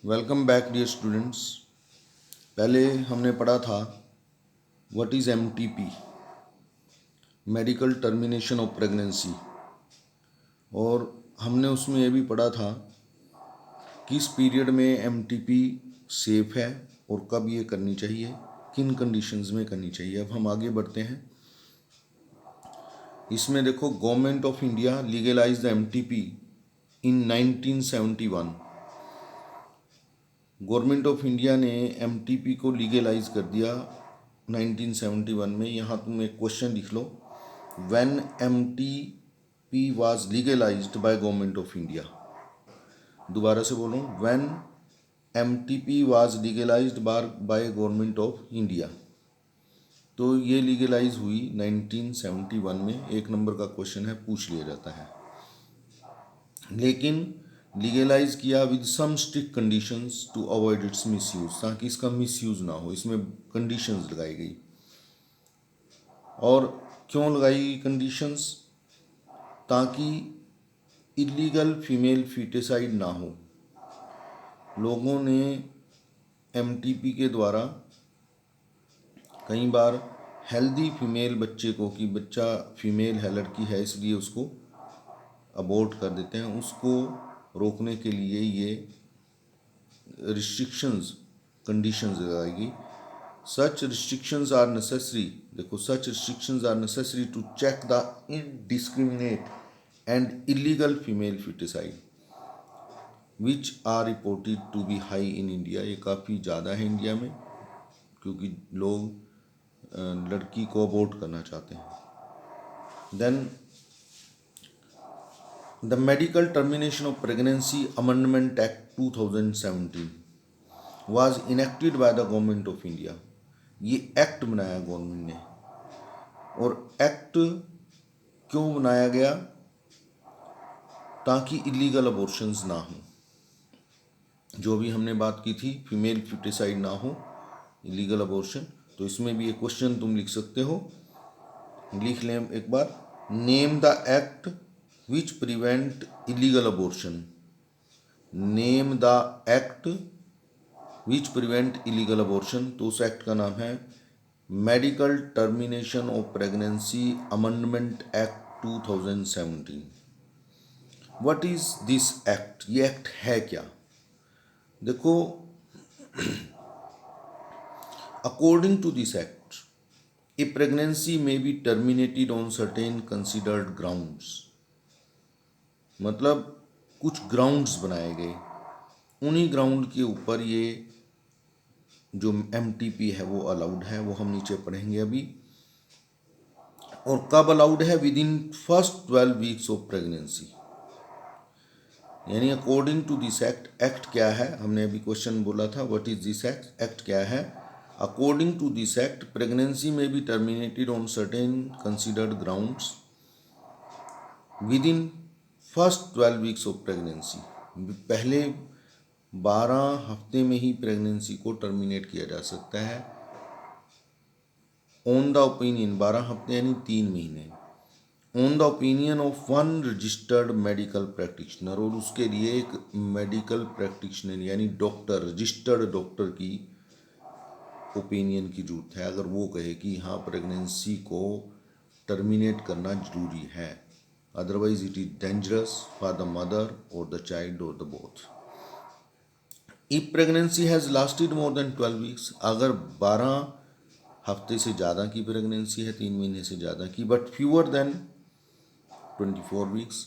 Welcome back dear students. पहले हमने पढ़ा था what is MTP, medical termination of pregnancy, और हमने उसमें ये भी पढ़ा था किस पीरियड में एमटीपी सेफ है और कब ये करनी चाहिए, किन कंडीशंस में करनी चाहिए। अब हम आगे बढ़ते हैं। इसमें देखो, government of India legalize the MTP in 1971। Government of India ने एमटीपी को लीगलाइज कर दिया 1971 में। यहाँ तुम एक क्वेश्चन लिख लो, when MTP was legalized by government of India. दोबारा से बोलूँ, when MTP was legalized by government of India. तो ये लीगलाइज हुई 1971 में। एक नंबर का क्वेश्चन है, पूछ लिया जाता है। लेकिन लीगलाइज किया with some strict conditions to avoid its misuse, ताकि इसका मिसयूज ना हो। इसमें कंडीशंस लगाई गई। और क्यों लगाई गई कंडीशंस? ताकि इलीगल फीमेल फीटिसाइड ना हो। लोगों ने एमटीपी के द्वारा कई बार हेल्दी फीमेल बच्चे को, कि बच्चा फीमेल है, लड़की है, इसलिए उसको अबॉर्ट कर देते हैं। उसको रोकने के लिए ये रिस्ट्रिक्शंस, कंडीशंस लगाएगी। सच रिस्ट्रिक्शंस आर नेसेसरी, देखो, such restrictions are necessary to check the indiscriminate and illegal female foeticide which are reported to be high in India. ये काफ़ी ज़्यादा है इंडिया में, क्योंकि लोग लड़की को अबॉर्ट करना चाहते हैं। Then the medical termination of pregnancy amendment act 2017 was enacted by the government of India. ये एक्ट बनाया गवर्नमेंट ने। और एक्ट क्यों बनाया गया? ताकि इलीगल अबॉर्शंस ना हो। जो भी हमने बात की थी, फीमेल फीटिसाइड ना हो, इलीगल अबॉर्शन। तो इसमें भी एक क्वेश्चन तुम लिख सकते हो, लिख लें एक बार। Name the act which prevent illegal abortion. Name the act which prevent illegal abortion. तो उस एक्ट का नाम है medical termination of pregnancy amendment act 2017। What is this act? ये एक्ट है क्या? देखो, according to this act a pregnancy may be terminated on certain considered grounds. मतलब कुछ ग्राउंड्स बनाए गए, उन्हीं ग्राउंड के ऊपर ये जो एमटीपी है वो अलाउड है। वो हम नीचे पढ़ेंगे अभी। और कब अलाउड है? Within first 12 weeks of pregnancy. यानी according to this act, act क्या है? हमने अभी क्वेश्चन बोला था, what is this act? Act क्या है? According to this act, pregnancy may be terminated on certain considered grounds within first 12 weeks of pregnancy. पहले 12 हफ्ते में ही प्रेगनेंसी को टर्मिनेट किया जा सकता है। ऑन द ओपिनियन, 12 हफ्ते यानी 3 महीने, on the opinion of one registered medical practitioner. और उसके लिए एक मेडिकल प्रैक्टिशनर यानी डॉक्टर, रजिस्टर्ड डॉक्टर की ओपिनियन की जरूरत है। अगर वो कहे कि हाँ, प्रेगनेंसी को टर्मिनेट करना जरूरी है, otherwise it is dangerous for the mother और द चाइल्ड और the both. If pregnancy has lasted more than 12 weeks, अगर 12 हफ्ते से ज़्यादा की प्रेगनेंसी है, 3 महीने से ज़्यादा की, बट फ्यूअर देन 24 वीक्स,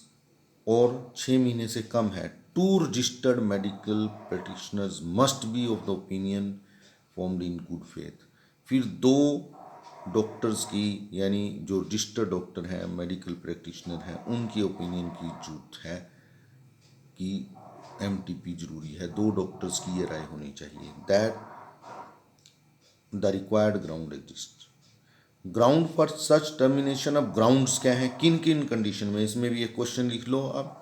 और 6 महीने से कम है, 2 registered medical practitioners must be of the opinion formed in good faith. फिर 2 डॉक्टर्स की, यानी जो रजिस्टर्ड डॉक्टर हैं, मेडिकल प्रैक्टिशनर हैं, उनकी ओपिनियन की जरूरत है कि एमटीपी जरूरी है। 2 डॉक्टर्स की ये राय होनी चाहिए। That the required ground exist. Ground for such termination. अब ग्राउंड्स क्या हैं, किन किन कंडीशन में? इसमें भी एक क्वेश्चन लिख लो। अब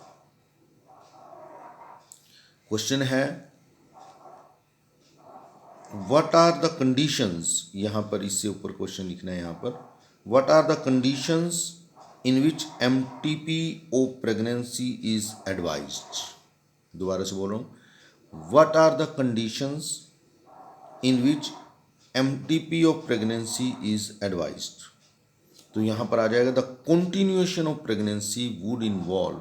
क्वेश्चन है, व्हाट आर द कंडीशंस। यहां पर इससे ऊपर क्वेश्चन लिखना है, यहां पर, what are the conditions in which MTP of pregnancy is advised. दोबारा से बोल रहा हूं, what are the conditions in which MTP of pregnancy is advised. तो यहाँ पर आ जाएगा the continuation of pregnancy would involve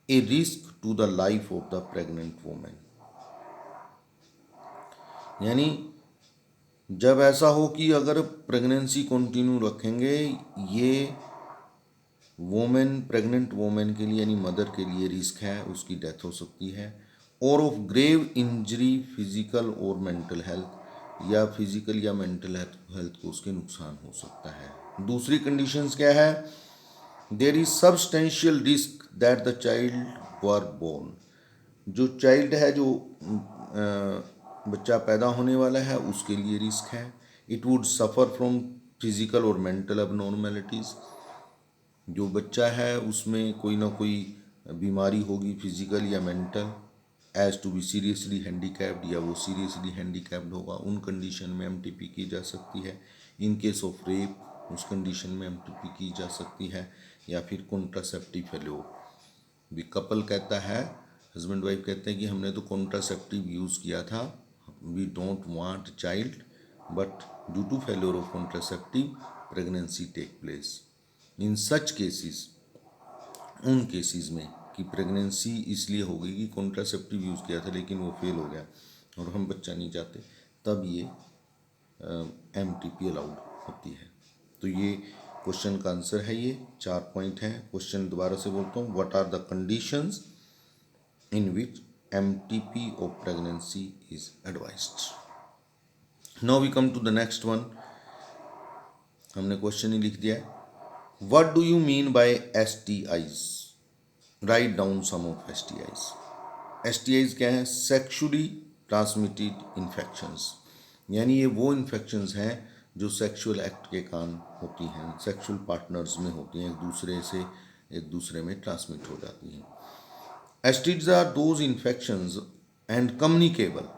a risk to the life of the pregnant women. यानी जब ऐसा हो कि अगर प्रेगनेंसी कंटिन्यू रखेंगे, ये वोमेन, प्रेग्नेंट वोमेन के लिए यानी मदर के लिए रिस्क है, उसकी डेथ हो सकती है, और ऑफ ग्रेव इंजरी फिजिकल और मेंटल हेल्थ, या फिजिकल या मेंटल हेल्थ को उसके नुकसान हो सकता है। दूसरी कंडीशंस क्या है, there is substantial risk that the child were born. जो चाइल्ड है, जो बच्चा पैदा होने वाला है, उसके लिए रिस्क है। It would suffer from physical और मेंटल अबनॉर्मेलिटीज़। जो बच्चा है उसमें कोई ना कोई बीमारी होगी, फिजिकल या mental, as to be seriously handicapped, या वो सीरियसली हैंडीकैप्ड होगा। उन कंडीशन में MTP की जा सकती है। इन केस ऑफ रेप, उस कंडीशन में MTP की जा सकती है। या फिर कॉन्ट्रासेप्टिव फेल्योर, भी कपल कहता है, हस्बैंड वाइफ कहते हैं कि हमने तो कॉन्ट्रासेप्टिव यूज़ किया था, we don't want child, but due to failure of contraceptive pregnancy take place. In such cases, उन केसेस में कि प्रेगनेंसी इसलिए हो गई कि कॉन्ट्रासेप्टिव यूज़ किया था लेकिन वो फेल हो गया और हम बच्चा नहीं चाहते, तब ये MTP अलाउड होती है। तो ये क्वेश्चन का आंसर है। ये 4 पॉइंट हैं। क्वेश्चन दोबारा से बोलता हूँ, what are the conditions in which MTP of pregnancy is advised. Now we come to the next one. हमने क्वेश्चन ही लिख दिया है, what do you mean by STIs? Write down some of STIs। STIs क्या है? Sexually transmitted infections. यानी ये वो इन्फेक्शंस हैं जो सेक्सुअल एक्ट के कारण होती हैं, सेक्सुअल पार्टनर्स में होती हैं, एक दूसरे में ट्रांसमिट हो जाती हैं। STIs are those infections and communicable,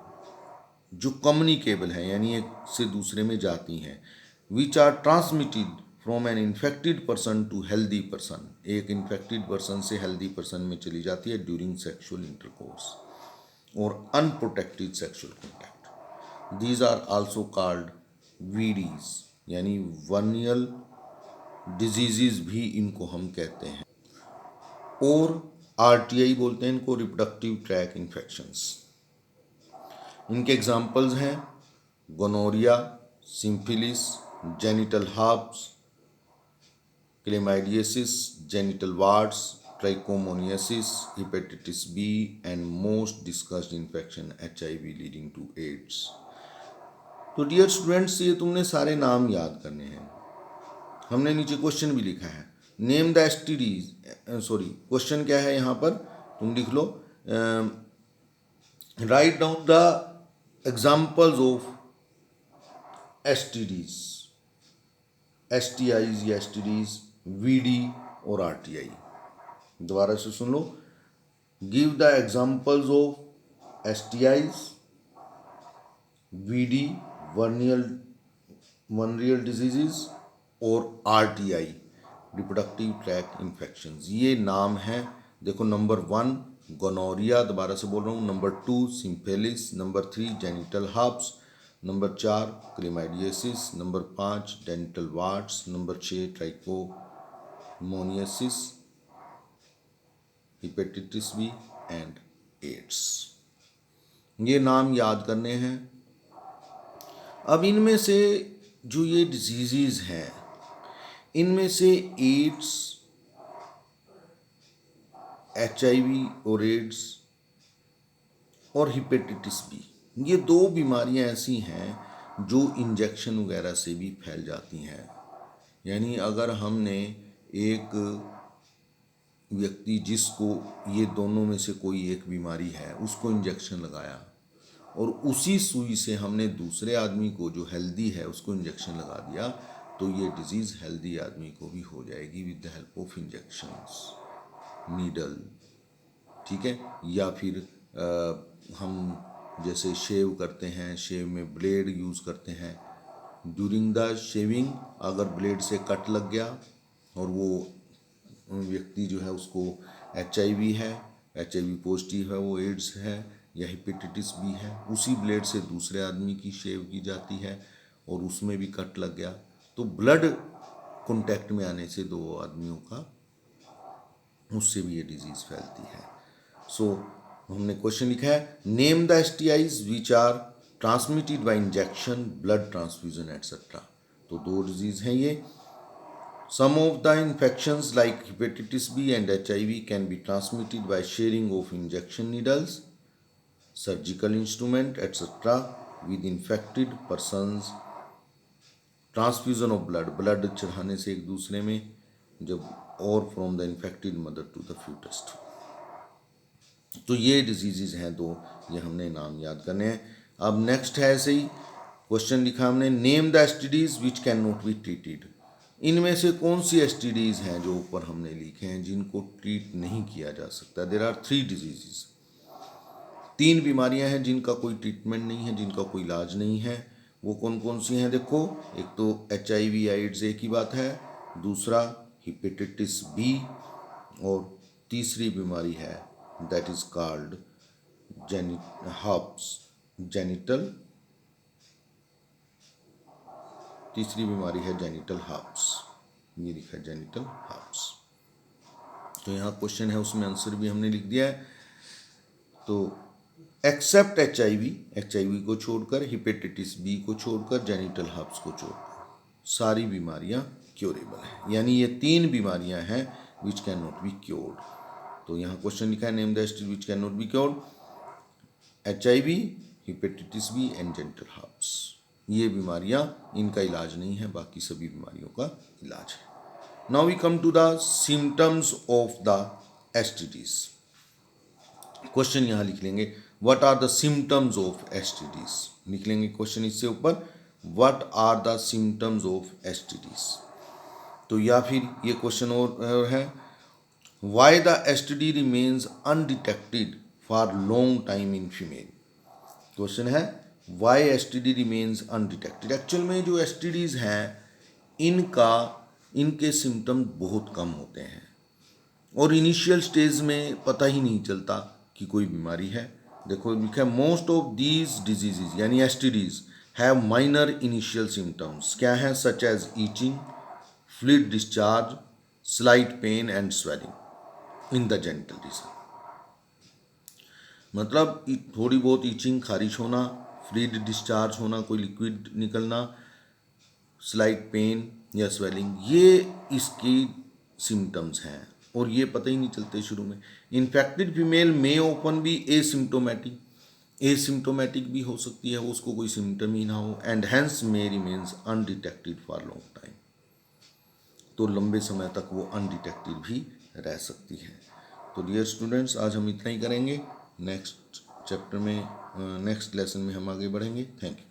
जो कम्युनिकेबल है यानी एक से दूसरे में जाती हैं, which are transmitted from an infected person to healthy person. एक इन्फेक्टेड पर्सन से हेल्दी पर्सन में चली जाती है ड्यूरिंग सेक्सुअल इंटरकोर्स और unprotected sexual contact. These are also called VDs, यानी वर्नियल डिजीजेज भी इनको हम कहते हैं, और RTI बोलते हैं इनको, रिप्रोडक्टिव ट्रैक इन्फेक्शंस। इनके एग्जाम्पल्स हैं gonorrhoea, syphilis, genital herpes, chlamydiasis, genital warts, trichomoniasis, hepatitis B, and most discussed infection HIV leading to AIDS. तो डियर स्टूडेंट्स, ये तुमने सारे नाम याद करने हैं। हमने नीचे क्वेश्चन भी लिखा है, name the STDs। Sorry, question क्या है यहाँ पर, तुम लिख लो, write down the examples of STDs, STIs या STDs, VD और RTI। दोबारा से सुन लो, give the examples of STIs, VD venereal diseases और RTI रिप्रोडक्टिव ट्रैक इन्फेक्शंस। ये नाम है। देखो, नंबर 1 गोनोरिया, दोबारा से बोल रहा हूँ, number 2 syphilis, number 3 genital herpes, number 4 chlamydiasis, number 5 genital warts, number 6 trichomoniasis, hepatitis B and AIDS. ये नाम याद करने हैं। अब इनमें से जो ये डिजीज़ हैं, इनमें से एड्स, HIV और एड्स और हेपेटाइटिस B, ये 2 बीमारियां ऐसी हैं जो इंजेक्शन वगैरह से भी फैल जाती हैं। यानी अगर हमने एक व्यक्ति जिसको ये दोनों में से कोई एक बीमारी है, उसको इंजेक्शन लगाया और उसी सुई से हमने दूसरे आदमी को जो हेल्दी है उसको इंजेक्शन लगा दिया, तो ये डिजीज़ हेल्दी आदमी को भी हो जाएगी with the help of injections, needle, ठीक है। या फिर हम जैसे शेव करते हैं, शेव में ब्लेड यूज़ करते हैं, ड्यूरिंग द शेविंग अगर ब्लेड से कट लग गया और वो व्यक्ति जो है उसको HIV है, HIV पॉजिटिव है, वो एड्स है, या हेपेटाइटिस बी है, उसी ब्लेड से दूसरे आदमी की शेव की जाती है और उसमें भी कट लग गया, तो ब्लड कॉन्टैक्ट में आने से दो आदमियों का, उससे भी ये डिजीज़ फैलती है। सो हमने क्वेश्चन लिखा है, name the STIs which are transmitted by injection, blood transfusion etcetera. तो दो डिजीज़ हैं ये। Some of the infections like hepatitis B and HIV can be transmitted by sharing of injection needles, surgical instrument, etc. with infected persons. Transfusion of blood चढ़ाने से एक दूसरे में, जब और from the infected mother to the fetus। तो ये disease हैं दो, ये हमने नाम याद करने हैं। अब नेक्स्ट है ऐसे ही क्वेश्चन लिखा हमने, name the STDs which can not be treated. इनमें से कौन सी STDs हैं जो ऊपर हमने लिखे हैं जिनको ट्रीट नहीं किया जा सकता। देयर आर 3 डिजीज़, 3 बीमारियां हैं जिनका कोई ट्रीटमेंट नहीं है, जिनका कोई इलाज नहीं है। वो कौन कौन सी हैं देखो, एक तो HIV एड्स एक ही बात है, दूसरा हेपेटाइटिस B, और तीसरी बीमारी है दैट इज कॉल्ड जेनिटल, तीसरी बीमारी है जेनिटल हर्प्स। ये लिखा है जेनिटल हर्प्स। तो यहाँ क्वेश्चन है, उसमें आंसर भी हमने लिख दिया है। तो एक्सेप्ट HIV को छोड़कर, हेपेटाइटिस B को छोड़कर, जेनिटल हर्प्स को छोड़कर सारी बीमारियां क्योरेबल हैं। यानी ये 3 बीमारियां हैं which can not be cured. तो यहाँ क्वेश्चन लिखा है, name the STD which can not be cured, HIV, hepatitis B and genital herpes. ये बीमारियां, इनका इलाज नहीं है, बाकी सभी बीमारियों का इलाज है। Now we come to the symptoms of the STDs। Question यहाँ लिख लेंगे, what are the symptoms of STDs। लिख लेंगे क्वेश्चन इससे ऊपर, what are the symptoms of STDs। तो या फिर ये क्वेश्चन और है, why the STD remains undetected for long time in female. Question है, why STD remains undetected. Actual में जो STDs हैं इनके सिम्टम बहुत कम होते हैं और इनिशियल स्टेज में पता ही नहीं चलता कि कोई बीमारी है। देखो लिखा है, मोस्ट ऑफ दीज डिजीजेज यानी STDs have minor initial symptoms. क्या है, such as itching, fluid discharge, slight pain and swelling in the genital region. मतलब थोड़ी बहुत ईचिंग, खारिश होना, फ्लूइड डिस्चार्ज होना, कोई लिक्विड निकलना, स्लाइट पेन या स्वेलिंग, ये इसकी सिम्टम्स हैं और ये पता ही नहीं चलते शुरू में। इन्फेक्टेड फीमेल मे ओपन भी एसिम्टोमेटिक भी हो सकती है, उसको कोई सिम्टम ही ना हो, and hence may remains undetected for long time. तो लंबे समय तक वो अनडिटेक्टेड भी रह सकती है। तो डियर स्टूडेंट्स, आज हम इतना ही करेंगे। नेक्स्ट चैप्टर में, नेक्स्ट लेसन में हम आगे बढ़ेंगे। Thank you.